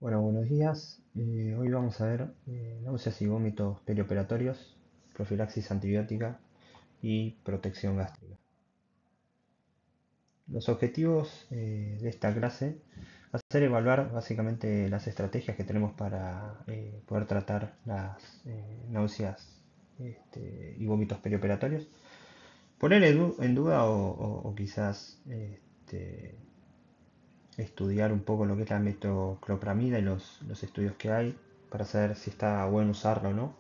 Bueno, buenos días. Hoy vamos a ver náuseas y vómitos perioperatorios, profilaxis antibiótica y protección gástrica. Los objetivos de esta clase va a ser evaluar básicamente las estrategias que tenemos para poder tratar las náuseas y vómitos perioperatorios. Poner en duda o quizás estudiar un poco lo que es la metoclopramida y los estudios que hay para saber si está bueno usarlo o no.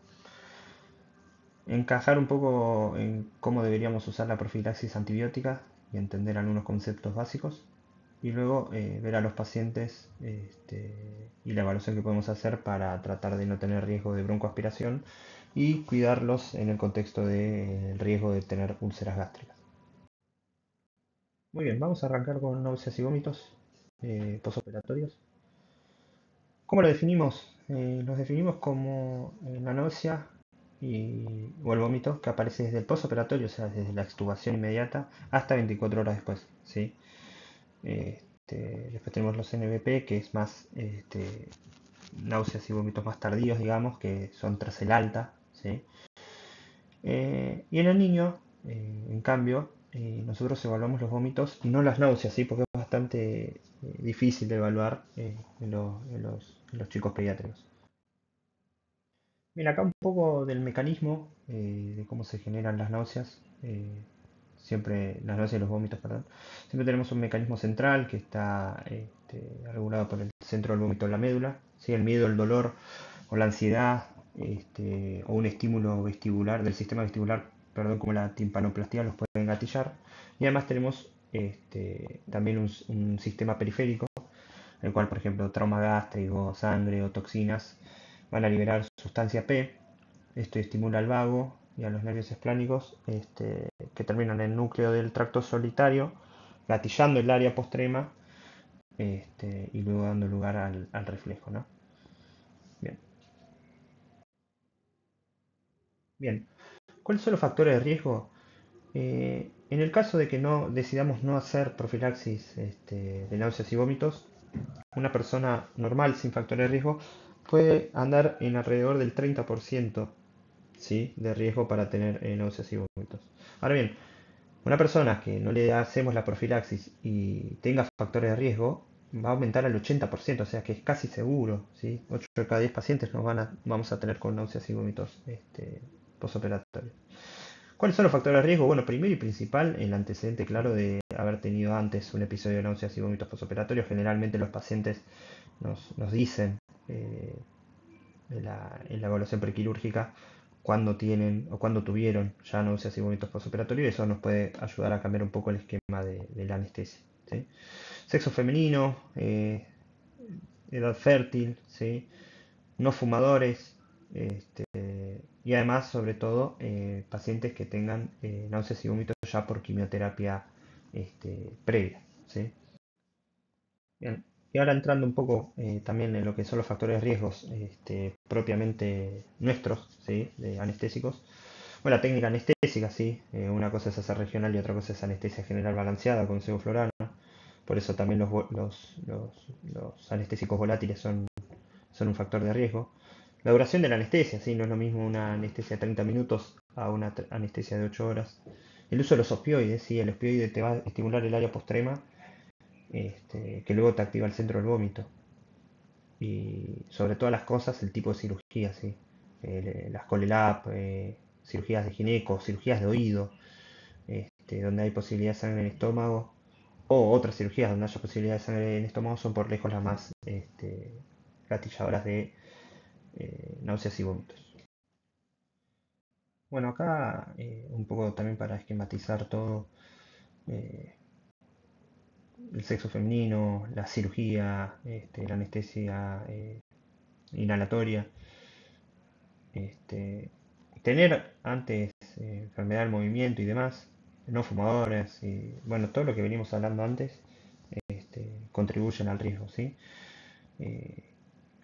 Encajar un poco en cómo deberíamos usar la profilaxis antibiótica y entender algunos conceptos básicos. Y luego ver a los pacientes y la evaluación que podemos hacer para tratar de no tener riesgo de broncoaspiración y cuidarlos en el contexto del riesgo de tener úlceras gástricas. Muy bien, vamos a arrancar con náuseas y vómitos postoperatorios. ¿Cómo lo definimos? Los definimos como la náusea o el vómito que aparece desde el postoperatorio, o sea, desde la extubación inmediata hasta 24 horas después. ¿Sí? Después tenemos los NBP, que es más náuseas y vómitos más tardíos, digamos, que son tras el alta. ¿Sí? Y en el niño, en cambio, nosotros evaluamos los vómitos y no las náuseas, ¿sí? Porque es bastante difícil de evaluar en los chicos pediátricos. Mira, acá un poco del mecanismo de cómo se generan las náuseas. Siempre, las náuseas y los vómitos, perdón. Siempre tenemos un mecanismo central que está regulado por el centro del vómito en la médula. ¿Sí? El miedo, el dolor o la ansiedad o un estímulo vestibular del sistema vestibular, perdón, como la timpanoplastia, los pueden gatillar. Y además tenemos también un sistema periférico, el cual, por ejemplo, trauma gástrico, sangre o toxinas van a liberar sustancia P. Esto estimula al vago y a los nervios esplánicos que terminan en el núcleo del tracto solitario, gatillando el área postrema y luego dando lugar al reflejo, ¿no? Bien. Bien. ¿Cuáles son los factores de riesgo? En el caso de que no decidamos no hacer profilaxis de náuseas y vómitos, una persona normal sin factores de riesgo puede andar en alrededor del 30%, ¿sí? De riesgo para tener náuseas y vómitos. Ahora bien, una persona que no le hacemos la profilaxis y tenga factores de riesgo va a aumentar al 80%, o sea que es casi seguro, ¿sí? 8 de cada 10 pacientes vamos a tener con náuseas y vómitos postoperatorios. ¿Cuáles son los factores de riesgo? Bueno, primero y principal, el antecedente claro de haber tenido antes un episodio de náuseas y vómitos postoperatorios. Generalmente los pacientes nos dicen eh, en la evaluación prequirúrgica cuando tienen o cuando tuvieron ya náuseas y vómitos postoperatorios, y eso nos puede ayudar a cambiar un poco el esquema de la anestesia. ¿Sí? Sexo femenino, edad fértil, ¿sí? No fumadores, y además, sobre todo, pacientes que tengan náuseas y vómitos ya por quimioterapia previa. ¿Sí? Bien. Y ahora entrando un poco también en lo que son los factores de riesgos propiamente nuestros, ¿sí? De anestésicos. Bueno, la técnica anestésica, sí. Una cosa es hacer regional y otra cosa es anestesia general balanceada con sevoflurana. Por eso también los anestésicos volátiles son un factor de riesgo. La duración de la anestesia, ¿sí? No es lo mismo una anestesia de 30 minutos a una anestesia de 8 horas. El uso de los opioides, ¿sí? El opioide te va a estimular el área postrema, que luego te activa el centro del vómito. Y sobre todas las cosas, el tipo de cirugía, ¿sí? Las Colelab, cirugías de gineco, cirugías de oído, donde hay posibilidad de sangre en el estómago, o otras cirugías donde haya posibilidad de sangre en el estómago, son por lejos las más gatilladoras de náuseas y vómitos. Bueno, acá un poco también para esquematizar todo, eh, el sexo femenino, la cirugía, la anestesia inhalatoria, este, tener antes enfermedad del movimiento y demás, no fumadores, y bueno, todo lo que venimos hablando antes, contribuyen al riesgo, ¿sí? Eh,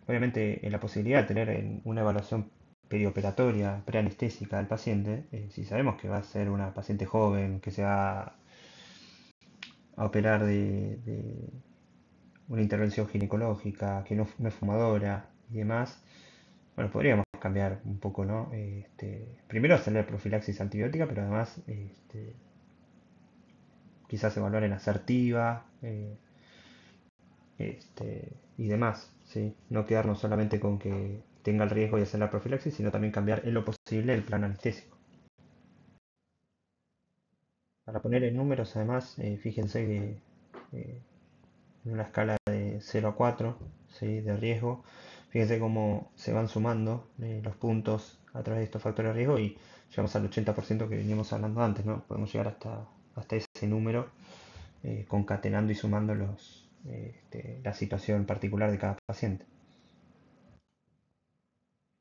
Obviamente, en la posibilidad de tener una evaluación perioperatoria, preanestésica del paciente, si sabemos que va a ser una paciente joven, que se va a operar una intervención ginecológica, que no es fumadora y demás, bueno, podríamos cambiar un poco, ¿no? Primero hacerle profilaxis antibiótica, pero además quizás evaluar en asertiva y demás, ¿sí? No quedarnos solamente con que tenga el riesgo de hacer la profilaxis, sino también cambiar en lo posible el plan anestésico. Para poner en números, además, fíjense que eh, en una escala de 0 a 4, ¿sí? De riesgo, fíjense cómo se van sumando los puntos a través de estos factores de riesgo y llegamos al 80% que veníamos hablando antes, ¿no? Podemos llegar hasta ese número concatenando y sumando la situación particular de cada paciente.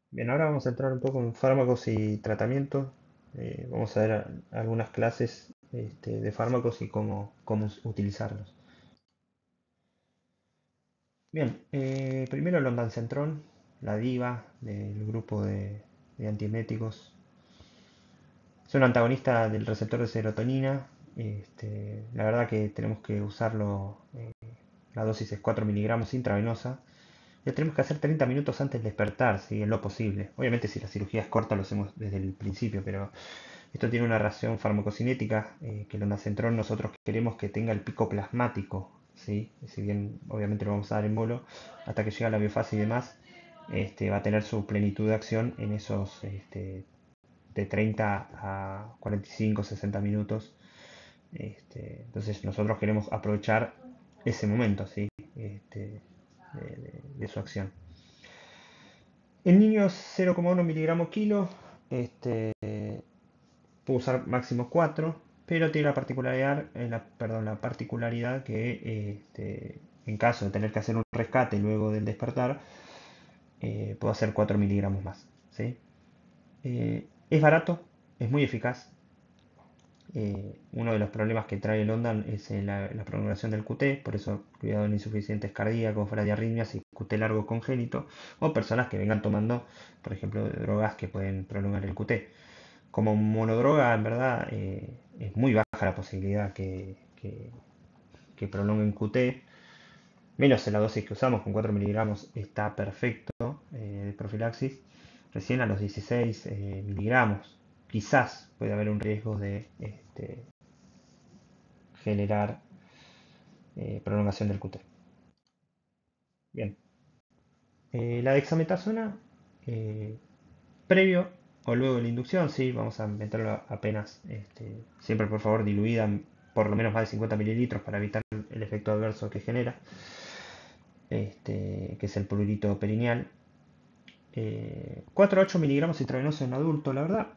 Bien, ahora vamos a entrar un poco en fármacos y tratamientos. Vamos a ver algunas clases de fármacos y cómo utilizarlos. Bien, primero el ondansetron, la diva del grupo de antieméticos. Es un antagonista del receptor de serotonina. La verdad que tenemos que usarlo, la dosis es 4 miligramos intravenosa. Lo tenemos que hacer 30 minutos antes de despertar, si en lo posible. Obviamente si la cirugía es corta lo hacemos desde el principio, pero esto tiene una reacción farmacocinética que el ondansetron nosotros queremos que tenga el pico plasmático, ¿sí? Si bien obviamente lo vamos a dar en bolo, hasta que llega a la biofase y demás, va a tener su plenitud de acción en esos de 30 a 45, 60 minutos. Entonces nosotros queremos aprovechar ese momento, ¿sí? De su acción. En niños 0,1 miligramos kilo, puedo usar máximo 4, pero tiene la particularidad que en caso de tener que hacer un rescate luego del despertar, puedo hacer 4 miligramos más, ¿sí? Es barato, es muy eficaz. Uno de los problemas que trae el Ondan es la prolongación del QT, por eso cuidado en insuficientes cardíacos, bradiarritmias y QT largo congénito, o personas que vengan tomando, por ejemplo, drogas que pueden prolongar el QT. Como monodroga, en verdad, es muy baja la posibilidad que prolonguen QT. Menos en la dosis que usamos, con 4 miligramos está perfecto de profilaxis. Recién a los 16 miligramos, quizás puede haber un riesgo de generar prolongación del QT. Bien, la dexametasona, eh, previo o luego de la inducción, sí, vamos a meterlo apenas, siempre por favor diluida en por lo menos más de 50 mililitros para evitar el efecto adverso que genera, que es el prurito perineal. 4 a 8 miligramos intravenoso en adulto, la verdad,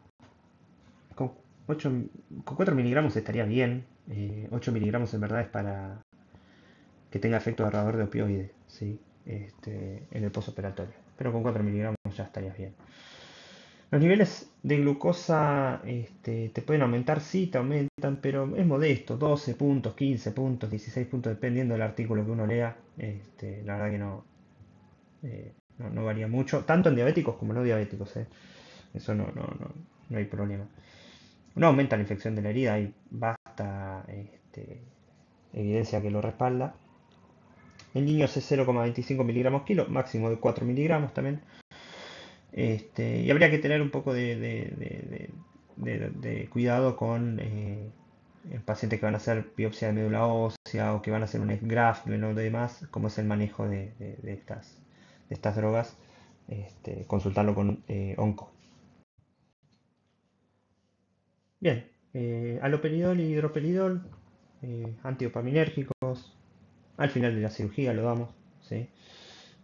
con, 8, con 4 miligramos estaría bien. 8 miligramos en verdad es para que tenga efecto agarrador de opioides, ¿sí? En el postoperatorio. Pero con 4 miligramos ya estarías bien. Los niveles de glucosa te pueden aumentar, sí, te aumentan, pero es modesto, 12 puntos, 15 puntos, 16 puntos, dependiendo del artículo que uno lea. La verdad que no varía mucho, tanto en diabéticos como no diabéticos. Eso no hay problema. No aumenta la infección de la herida, hay basta evidencia que lo respalda. En niños es 0,25 miligramos kilo, máximo de 4 miligramos también. Y habría que tener un poco de cuidado con pacientes que van a hacer biopsia de médula ósea o que van a hacer un graft o demás, como es el manejo de estas drogas, consultarlo con onco. Bien, aloperidol y hidroperidol, antiopaminérgicos, al final de la cirugía lo damos, ¿sí?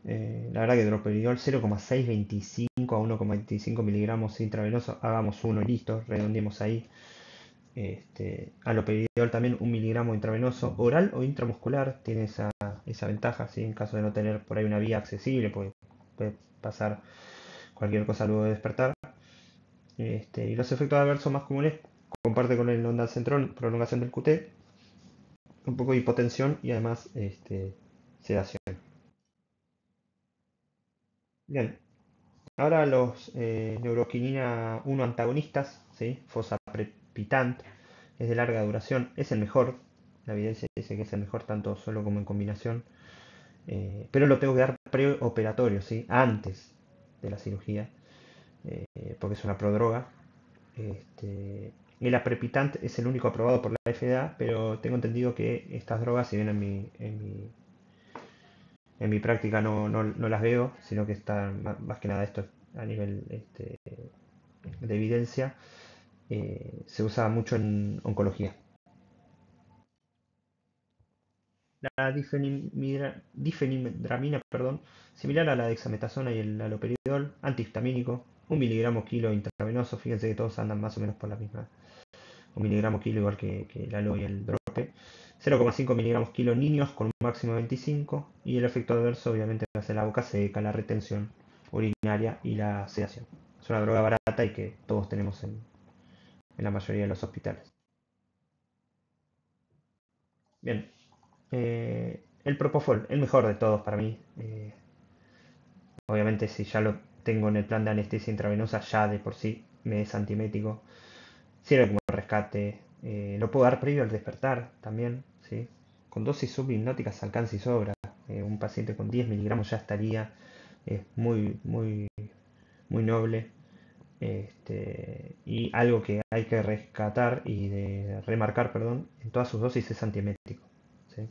La verdad que droperidol 0,625 a 1,25 miligramos intravenoso, hagamos uno y listo, redondeemos ahí. Aloperidol también 1 miligramo intravenoso, oral o intramuscular, tiene esa ventaja, ¿sí? En caso de no tener por ahí una vía accesible, puede pasar cualquier cosa luego de despertar. Y los efectos adversos más comunes comparte con el ondansetron, prolongación del QT, un poco de hipotensión y además sedación. Bien, ahora los neuroquinina 1 antagonistas, ¿sí? Fosaprepitant, es de larga duración, es el mejor. La evidencia dice que es el mejor tanto solo como en combinación. pero lo tengo que dar preoperatorio, ¿sí? Antes de la cirugía, porque es una prodroga. El aprepitant es el único aprobado por la FDA, pero tengo entendido que estas drogas, si bien en mi práctica no las veo, sino que están más que nada esto a nivel de evidencia, se usa mucho en oncología. La difenhidramina, perdón, similar a la dexametasona y el haloperidol, antihistamínico, 1 mg/kg intravenoso, fíjense que todos andan más o menos por la misma, 1 mg/kg igual que el halo y el drope, 0,5 mg/kg en niños con un máximo de 25 y el efecto adverso obviamente va a ser la boca seca, la retención urinaria y la sedación. Es una droga barata y que todos tenemos en la mayoría de los hospitales. Bien, el Propofol, el mejor de todos para mí. Obviamente si ya lo tengo en el plan de anestesia intravenosa, ya de por sí me es antiemético. Sirve como rescate. Lo puedo dar previo al despertar también, ¿sí? Con dosis subhipnóticas alcanza y sobra. Un paciente con 10 miligramos ya estaría. Es muy noble. Y algo que hay que rescatar y de remarcar, perdón, en todas sus dosis es antiemético, ¿sí?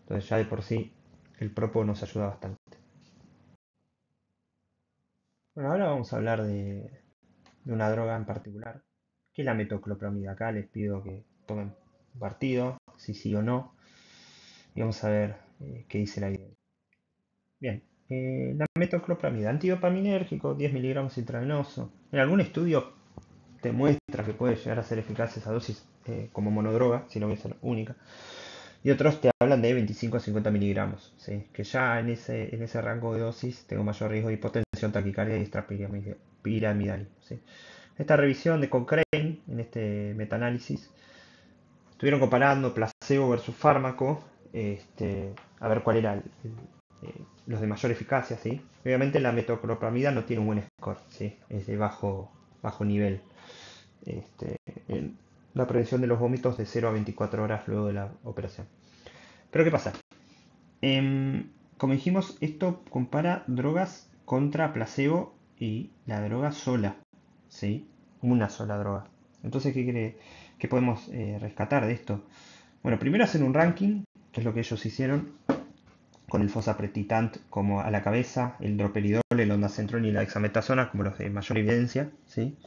Entonces ya de por sí el propo nos ayuda bastante. Bueno, ahora vamos a hablar de una droga en particular, que es la metoclopramida. Acá les pido que tomen partido, si sí o no, y vamos a ver qué dice la evidencia. Bien, la metoclopramida, antidopaminérgico, 10 miligramos intravenoso. En algún estudio te muestra que puede llegar a ser eficaz esa dosis como monodroga, si no voy a ser única. Y otros te hablan de 25 a 50 miligramos, ¿sí? Que ya en ese rango de dosis tengo mayor riesgo de hipotensión, taquicardia y extrapiramidal, ¿sí? Esta revisión de Cochrane, en este metaanálisis, estuvieron comparando placebo versus fármaco, a ver cuál era los de mayor eficacia, ¿sí? Obviamente la metoclopramida no tiene un buen score, ¿sí? Es de bajo nivel. Este, en la prevención de los vómitos de 0 a 24 horas luego de la operación. Pero ¿qué pasa? Como dijimos, esto compara drogas contra placebo y la droga sola, ¿sí? Una sola droga. Entonces, ¿qué podemos rescatar de esto? Bueno, primero hacen un ranking, que es lo que ellos hicieron, con el fosaprepitant como a la cabeza, el droperidol, el ondansetron y la dexametasona como los de mayor evidencia, ¿sí?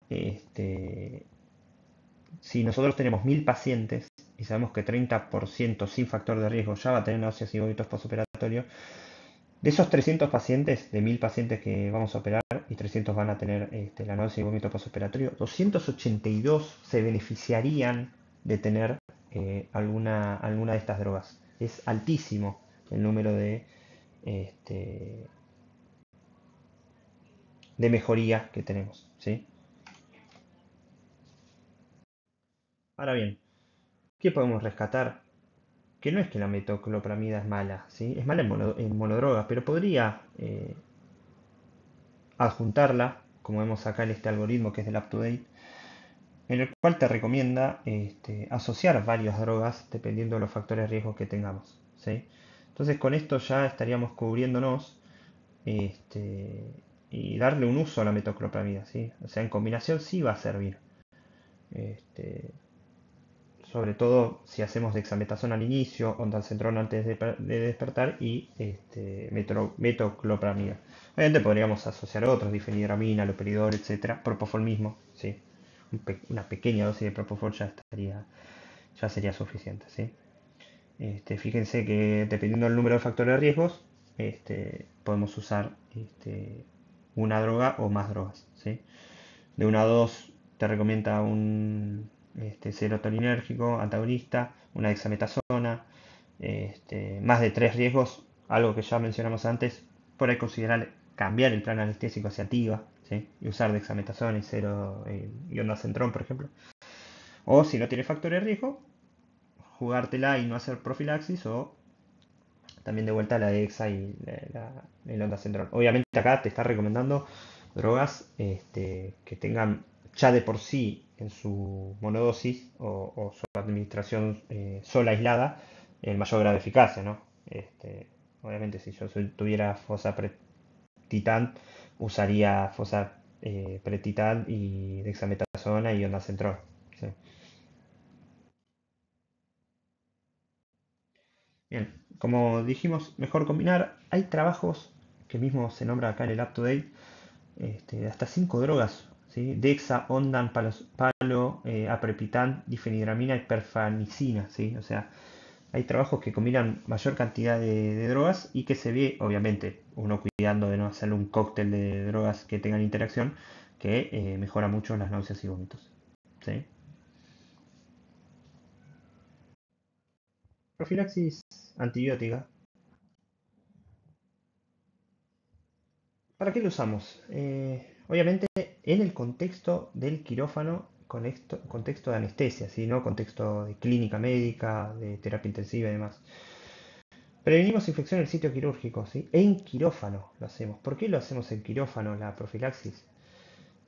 Este, si nosotros tenemos 1000 pacientes y sabemos que 30% sin factor de riesgo ya va a tener náuseas y vómitos postoperatorios, de esos 300 pacientes, de 1000 pacientes que vamos a operar y 300 van a tener la náusea y vómito postoperatorio, 282 se beneficiarían de tener alguna de estas drogas. Es altísimo el número este, de mejoría que tenemos, ¿sí? Ahora bien, ¿qué podemos rescatar? Que no es que la metoclopramida es mala, ¿sí? Es mala en monodrogas, pero podría adjuntarla, como vemos acá en este algoritmo que es del UpToDate, en el cual te recomienda asociar varias drogas dependiendo de los factores de riesgo que tengamos, ¿sí? Entonces con esto ya estaríamos cubriéndonos este, y darle un uso a la metoclopramida, ¿sí? O sea, en combinación sí va a servir. Este, Sobre todo si hacemos dexametasona al inicio, ondansetron antes de despertar y metoclopramida. Obviamente podríamos asociar otros, difenhidramina, haloperidol, etcétera, propofol mismo, ¿sí? Una pequeña dosis de propofol ya sería suficiente, ¿sí? Fíjense que dependiendo del número de factores de riesgos, podemos usar una droga o más drogas, ¿sí? De 1 a 2 te recomienda un serotoninérgico, antagonista, una dexametasona, más de 3 riesgos, algo que ya mencionamos antes, por ahí considerar cambiar el plan anestésico hacia activa, ¿sí? Y usar dexametasona y ondansetron, por ejemplo. O si no tiene factores de riesgo, jugártela y no hacer profilaxis o también de vuelta la Dexa y el ondansetron. Obviamente acá te está recomendando drogas que tengan ya de por sí en su monodosis o su administración sola aislada el mayor grado de eficacia, ¿no? Obviamente, si yo tuviera fosaprepitant, usaría fosaprepitant y dexametasona y ondansetron. ¿Sí? Bien, como dijimos, mejor combinar. Hay trabajos que mismo se nombra acá en el UpToDate, de hasta 5 drogas, ¿sí? Dexa, Ondan, aprepitant, difenidramina y perfanicina, ¿sí? O sea, hay trabajos que combinan mayor cantidad de drogas y que se ve, obviamente, uno cuidando de no hacer un cóctel de drogas que tengan interacción, que mejora mucho las náuseas y vómitos, ¿sí? Profilaxis antibiótica. ¿Para qué lo usamos? Obviamente en el contexto del quirófano, contexto de anestesia, ¿sí? No contexto de clínica médica, de terapia intensiva y demás. Prevenimos infección en el sitio quirúrgico, ¿sí? En quirófano lo hacemos. ¿Por qué lo hacemos en quirófano, la profilaxis?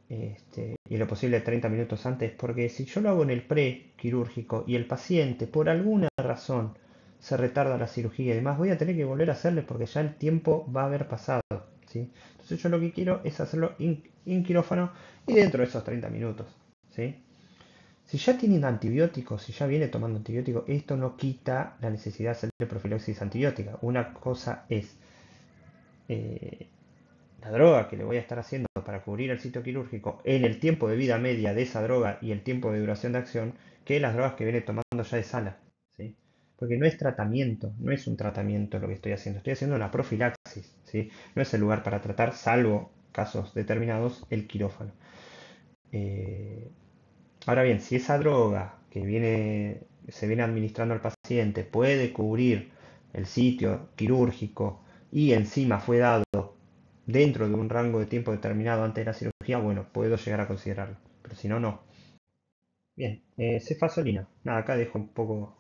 Y lo posible 30 minutos antes, porque si yo lo hago en el pre-quirúrgico y el paciente por alguna razón se retarda la cirugía y demás, voy a tener que volver a hacerle porque ya el tiempo va a haber pasado, ¿sí? Entonces yo lo que quiero es hacerlo en quirófano y dentro de esos 30 minutos, ¿sí? Si ya tienen antibióticos, si ya viene tomando antibióticos, esto no quita la necesidad de hacerle profilaxis antibiótica. Una cosa es eh, la droga que le voy a estar haciendo para cubrir el sitio quirúrgico en el tiempo de vida media de esa droga y el tiempo de duración de acción que las drogas que viene tomando ya de sala, ¿sí? Porque no es tratamiento, no es un tratamiento lo que estoy haciendo una profilaxis, ¿sí? No es el lugar para tratar, salvo casos determinados, el quirófano. Eh, Ahora bien, si esa droga se viene administrando al paciente puede cubrir el sitio quirúrgico y encima fue dado dentro de un rango de tiempo determinado antes de la cirugía, bueno, puedo llegar a considerarlo, pero si no, no. Bien, cefazolina. Nada, acá dejo un poco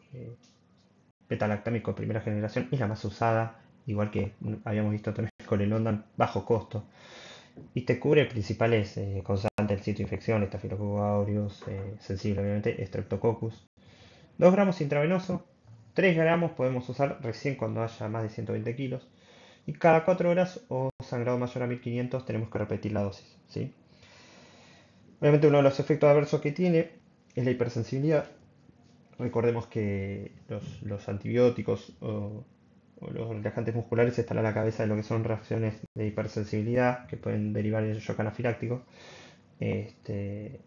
beta-lactámico de primera generación, es la más usada, igual que habíamos visto también con el Ondan, bajo costo. Y te cubre principales causantes del sitio de infección, Staphylococcus aureus, sensible obviamente, Streptococcus. 2 gramos intravenoso, 3 gramos podemos usar recién cuando haya más de 120 kilos. Y cada 4 horas o sangrado mayor a 1500 tenemos que repetir la dosis, ¿sí? Obviamente uno de los efectos adversos que tiene es la hipersensibilidad. Recordemos que los antibióticos o los relajantes musculares están a la cabeza de lo que son reacciones de hipersensibilidad que pueden derivar en shock anafiláctico, este,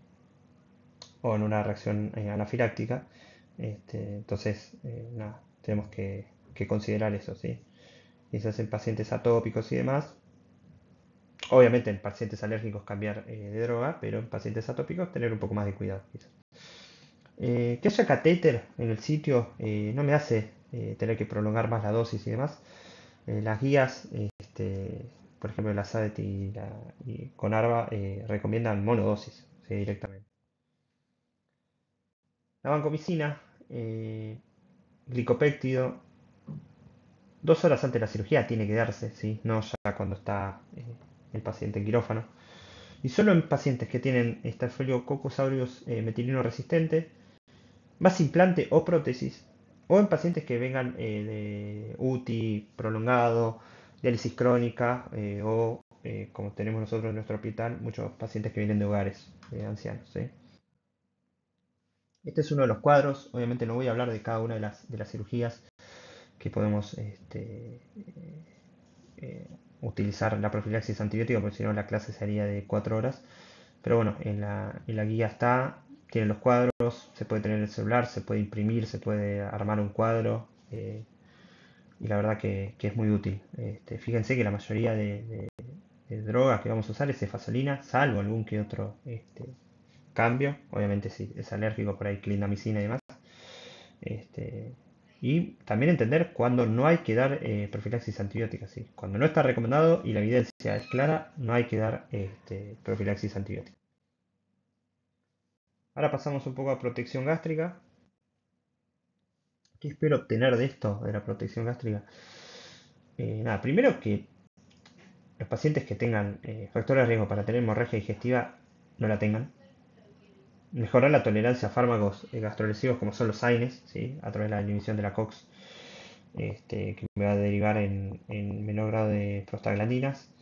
o en una reacción anafiláctica. Entonces, nada, tenemos que considerar eso, ¿sí? Quizás en pacientes atópicos y demás. Obviamente en pacientes alérgicos cambiar de droga, pero en pacientes atópicos tener un poco más de cuidado, quizás. Que haya catéter en el sitio no me hace tener que prolongar más la dosis y demás. Las guías, por ejemplo, la SADET y Conarva recomiendan monodosis, ¿sí? Directamente. La vancomicina, glicopéptido, 2 horas antes de la cirugía tiene que darse, ¿sí? No ya cuando está el paciente en quirófano. Y solo en pacientes que tienen Staphylococcus aureus metilino resistente, más implante o prótesis, o en pacientes que vengan de UTI prolongado, diálisis crónica, o como tenemos nosotros en nuestro hospital, muchos pacientes que vienen de hogares ancianos, ¿sí? Este es uno de los cuadros, obviamente no voy a hablar de cada una de las cirugías que podemos utilizar la profilaxis antibiótica, porque si no la clase sería de 4 horas. Pero bueno, en la guía está, tiene los cuadros, se puede tener en el celular, se puede imprimir, se puede armar un cuadro. Y la verdad que es muy útil. Fíjense que la mayoría de drogas que vamos a usar es cefazolina, salvo algún que otro cambio. Obviamente si es alérgico por ahí clindamicina y demás. Este, y también entender cuando no hay que dar profilaxis antibiótica, ¿sí? Cuando no está recomendado y la evidencia es clara, no hay que dar profilaxis antibiótica. Ahora pasamos un poco a protección gástrica. ¿Qué espero obtener de esto, de la protección gástrica? Nada, primero que los pacientes que tengan factores de riesgo para tener hemorragia digestiva no la tengan. Mejorar la tolerancia a fármacos gastrolesivos como son los AINES, ¿sí? A través de la inhibición de la COX. que me va a derivar en menor grado de prostaglandinas.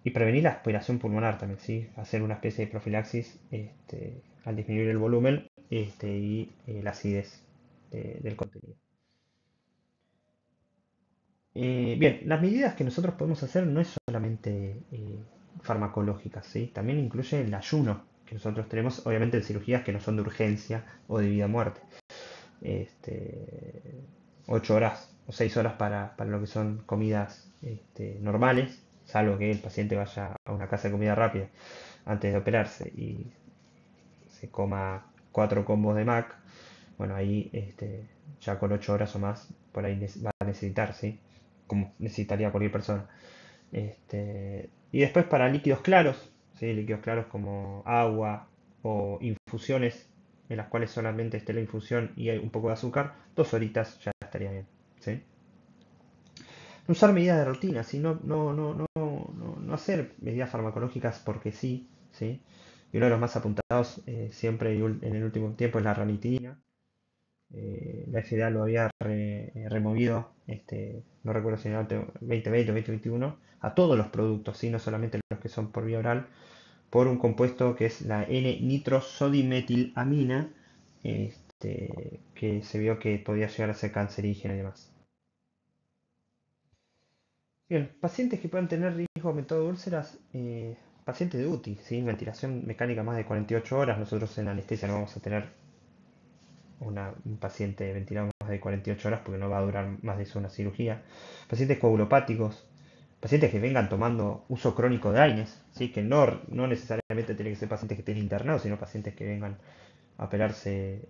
Y prevenir la aspiración pulmonar también, ¿sí? Hacer una especie de profilaxis al disminuir el volumen y la acidez del contenido. Bien, las medidas que nosotros podemos hacer no es solamente farmacológicas, ¿sí? También incluye el ayuno que nosotros tenemos, obviamente en cirugías que no son de urgencia o de vida o muerte. Este, 8 horas o 6 horas para lo que son comidas normales, salvo que el paciente vaya a una casa de comida rápida antes de operarse y se coma 4 combos de Mac. Bueno, ahí ya con 8 horas o más por ahí va a necesitar, ¿sí? Como necesitaría cualquier persona. Y después para líquidos claros, ¿sí? Líquidos claros como agua o infusiones en las cuales solamente esté la infusión y hay un poco de azúcar, 2 horitas ya estaría bien, ¿sí? No usar medidas de rutina, ¿sí? No hacer medidas farmacológicas porque sí, ¿sí? Y uno de los más apuntados siempre en el último tiempo es la ranitidina. La FDA lo había removido, no recuerdo si en el 2020 o 2021, a todos los productos, ¿sí? No solamente los que son por vía oral, por un compuesto que es la N-nitrosodimetilamina, que se vio que podía llegar a ser cancerígena y demás. Bien, pacientes que puedan tener riesgo de aumentado de úlceras, pacientes de UTI, ¿sí? Ventilación mecánica más de 48 horas, nosotros en anestesia no vamos a tener un paciente ventilado más de 48 horas porque no va a durar más de eso una cirugía. Pacientes coagulopáticos, pacientes que vengan tomando uso crónico de AINES, ¿sí? Que no necesariamente tienen que ser pacientes que estén internados, sino pacientes que vengan a operarse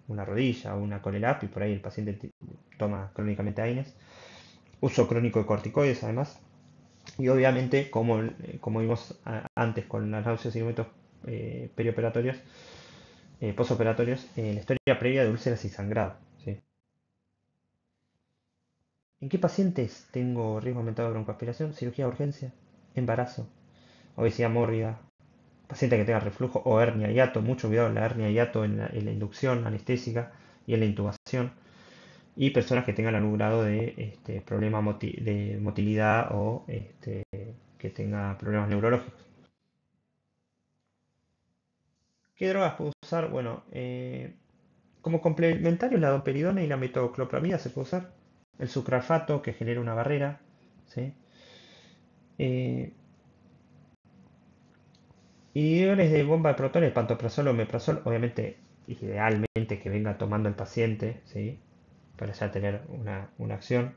una rodilla o una colelap y por ahí el paciente toma crónicamente AINES. Uso crónico de corticoides además. Y obviamente, como vimos antes con las náuseas y vómitos perioperatorios, posoperatorios, la historia previa de úlceras y sangrado, ¿sí? ¿En qué pacientes tengo riesgo aumentado de broncoaspiración? Cirugía de urgencia, embarazo, obesidad mórbida, paciente que tenga reflujo o hernia hiato, mucho cuidado en la hernia hiato en la inducción anestésica y en la intubación, y personas que tengan algún grado de problema de motilidad o que tenga problemas neurológicos. ¿Qué drogas puedo usar? Bueno, como complementario la domperidona y la metoclopramida se puede usar. El sucralfato que genera una barrera, ¿sí? Eh, Inhibidores de bomba de protones, pantoprazol o omeprazol, obviamente, idealmente que venga tomando el paciente, ¿sí? Para ya tener una acción.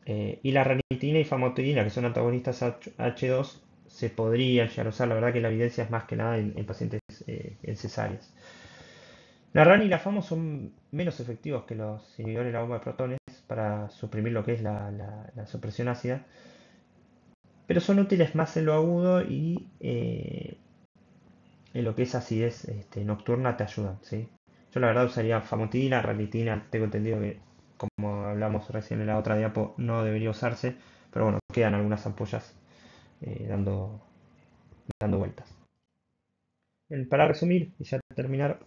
Y la ranitidina y famotidina, que son antagonistas H2, se podrían llegar a usar. La verdad que la evidencia es más que nada en pacientes en cesáreas. La RAN y la FAMO son menos efectivos que los inhibidores de la bomba de protones para suprimir lo que es la supresión ácida, pero son útiles más en lo agudo y en lo que es acidez nocturna te ayudan, ¿sí? Yo la verdad usaría famotidina, ranitina, tengo entendido que como hablamos recién en la otra diapo no debería usarse, pero bueno, quedan algunas ampollas dando, dando vueltas. Para resumir y ya terminar,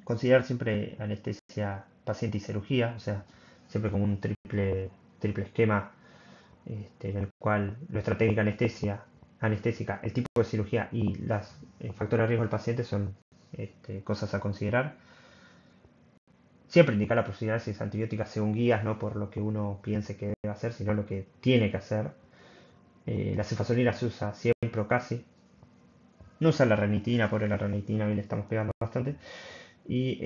considerar siempre anestesia paciente y cirugía, o sea, siempre como un triple esquema en el cual nuestra técnica anestésica, el tipo de cirugía y los factores de riesgo del paciente son cosas a considerar. Siempre indicar la profilaxis antibiótica según guías, no por lo que uno piense que debe hacer, sino lo que tiene que hacer. La cefazolina se usa siempre o casi. No usa la ranitina, por la ranitina hoy le estamos pegando bastante. Y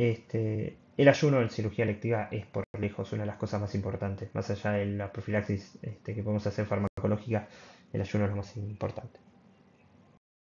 el ayuno en cirugía electiva es por lejos una de las cosas más importantes. Más allá de la profilaxis que podemos hacer farmacológica, el ayuno es lo más importante.